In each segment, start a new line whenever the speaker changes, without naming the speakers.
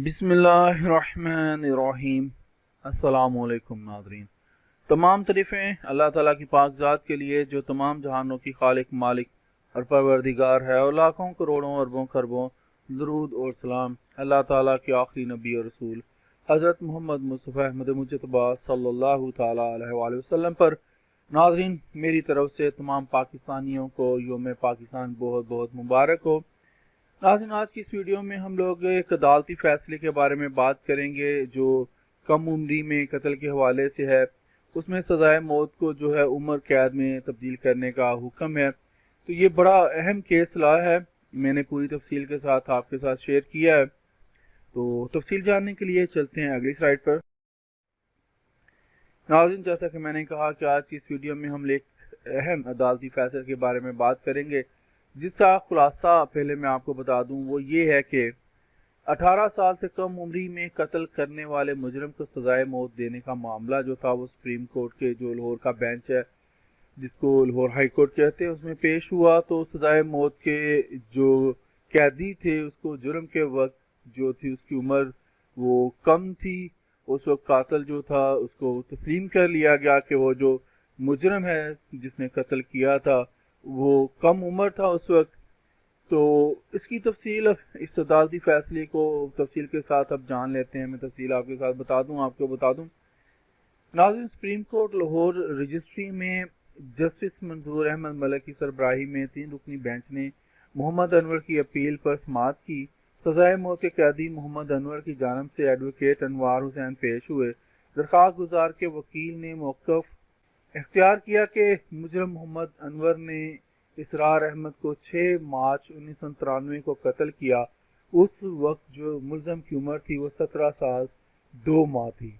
बिस्मिल्लाहिर्रहमानिर्रहीम। अस्सलामुअलैकुम नाज़रीन। तमाम तारीफ़ें अल्लाह ताला की पाक ज़ात के लिए जो तमाम जहानों की खालिक मालिक और परवरदिगार है, और लाखों करोड़ों अरबों खरबों दरूद और सलाम अल्लाह ताला के आखिरी नबी और रसूल हज़रत मोहम्मद मुस्तफ़ा अहमद मुजतबा सल्लल्लाहु ताला अलैहि वसल्लम पर। नाज़रीन, मेरी तरफ से तमाम पाकिस्तानियों को यौम पाकिस्तान बहुत बहुत मुबारक हो। नाज़रीन, आज की इस वीडियो में हम लोग एक अदालती फ़ैसले के बारे में बात करेंगे जो कम उम्री में कत्ल के हवाले से है। उसमें सज़ाए मौत को जो है उम्र कैद में तब्दील करने का हुक्म है। तो ये बड़ा अहम केस ला है, मैंने पूरी तफसील के साथ आपके साथ शेयर किया है। तो तफसील जानने के लिए चलते हैं अगली स्लाइड पर। नाज़रीन, जैसा कि मैंने कहा कि आज की इस वीडियो में हम एक अहम अदालती फ़ैसले के बारे में बात करेंगे, जिसका खुलासा पहले मैं आपको बता दूं वो ये है कि 18 साल से कम उम्री में कत्ल करने वाले मुजरम को सजाए मौत देने का मामला जो था वो सुप्रीम कोर्ट के जो लाहौर का बेंच है, जिसको लाहौर हाई कोर्ट कहते हैं, उसमें पेश हुआ। तो सजाए मौत के जो कैदी थे उसको जुर्म के वक्त जो थी उसकी उम्र वो कम थी। उस वक्त कातिल जो था उसको तस्लीम कर लिया गया कि वो जो मुजरम है जिसने कत्ल किया था वो कम उम्र था उस वक्त। तो इसकी तफसील इस अदालती फ़ैसले को तफसील के साथ अब जान लेते हैं। मैं तफसील आपके साथ आपको बता दूं। नाज़रीन, सुप्रीम कोर्ट लाहौर रजिस्ट्री में जस्टिस मंजूर अहमद मलिक की सरबराही में 3 रुकनी बेंच ने मोहम्मद अनवर की अपील पर समाअत की। सजाए मौत के कैदी मोहम्मद अनवर की जानब से एडवोकेट अनवार हुसैन पेश हुए। दरख्वास्त गुजार के वकील ने मौक़िफ़ इख्तियार किया कि मुजरम मोहम्मद अनवर ने इसरार अहमद को 6 मार्च 1993 को कत्ल किया। उस वक्त जो मुलजम की उम्र थी वो 17 साल 2 माह थी।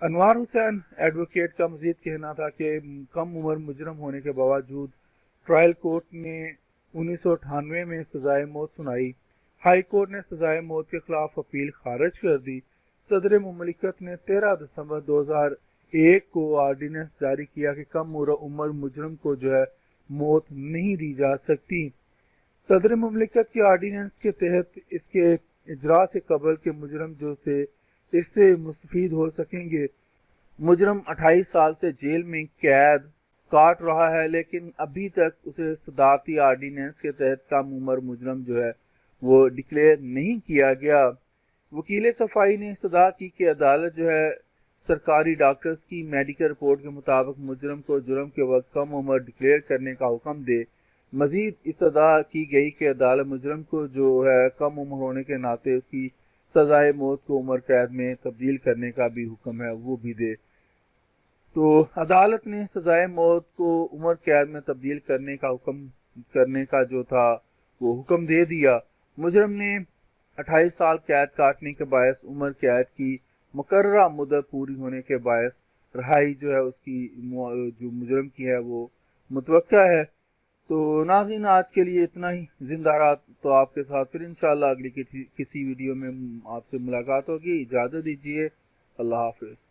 अनवार हुसैन एडवोकेट का मजीद कहना था कि कम उम्र मुजरम होने के बावजूद ट्रायल कोर्ट ने 1998 में सजाए मौत सुनाई। हाई कोर्ट ने सजाए मौत के खिलाफ अपील खारिज कर दी। सदर मुमलिकत ने 13 दिसंबर 2001 को आर्डीनेंस जारी किया कि कम उम्र मुजरम को जो है मौत नहीं दी जा सकती। सदर मुमलिकत के आर्डीनेंस के तहत इसके इजरा से कबल के मुजरम जो थे इससे मुस्तफीद हो सकेंगे। मुजरम 28 साल से जेल में कैद काट रहा है, लेकिन अभी तक उसे सदारती आर्डीनेंस के तहत कम उम्र मुजरम जो है वो डिक्लेयर नहीं किया गया। वकील सफाई ने सदा की कि अदालत जो है सरकारी डॉक्टर्स की मेडिकल रिपोर्ट के मुताबिक मुजरम को जुर्म के वक्त कम उम्र डिक्लेयर करने का हुक्म दे। मजीद इस्तदा की गई कि अदालत मुजरम को जो है कम उम्र होने के नाते उसकी सजाए मौत को उम्र कैद में तब्दील करने का भी हुक्म है वो भी दे। तो अदालत ने सजाए मौत को उम्र कैद में तब्दील करने का जो था वो हुक्म दे दिया। मुजरम ने 28 साल कैद काटने के बायस उम्र कैद की मुकर्ररा मुद्दत पूरी होने के बायस रहाई जो है उसकी जो मुजरम की है वो मुतवक्का है। तो नाज़रीन, आज के लिए इतना ही। जिंदा रहा तो आपके साथ फिर इंशाअल्लाह अगली किसी वीडियो में आपसे मुलाकात होगी। इजाज़त दीजिए। अल्लाह हाफिज़।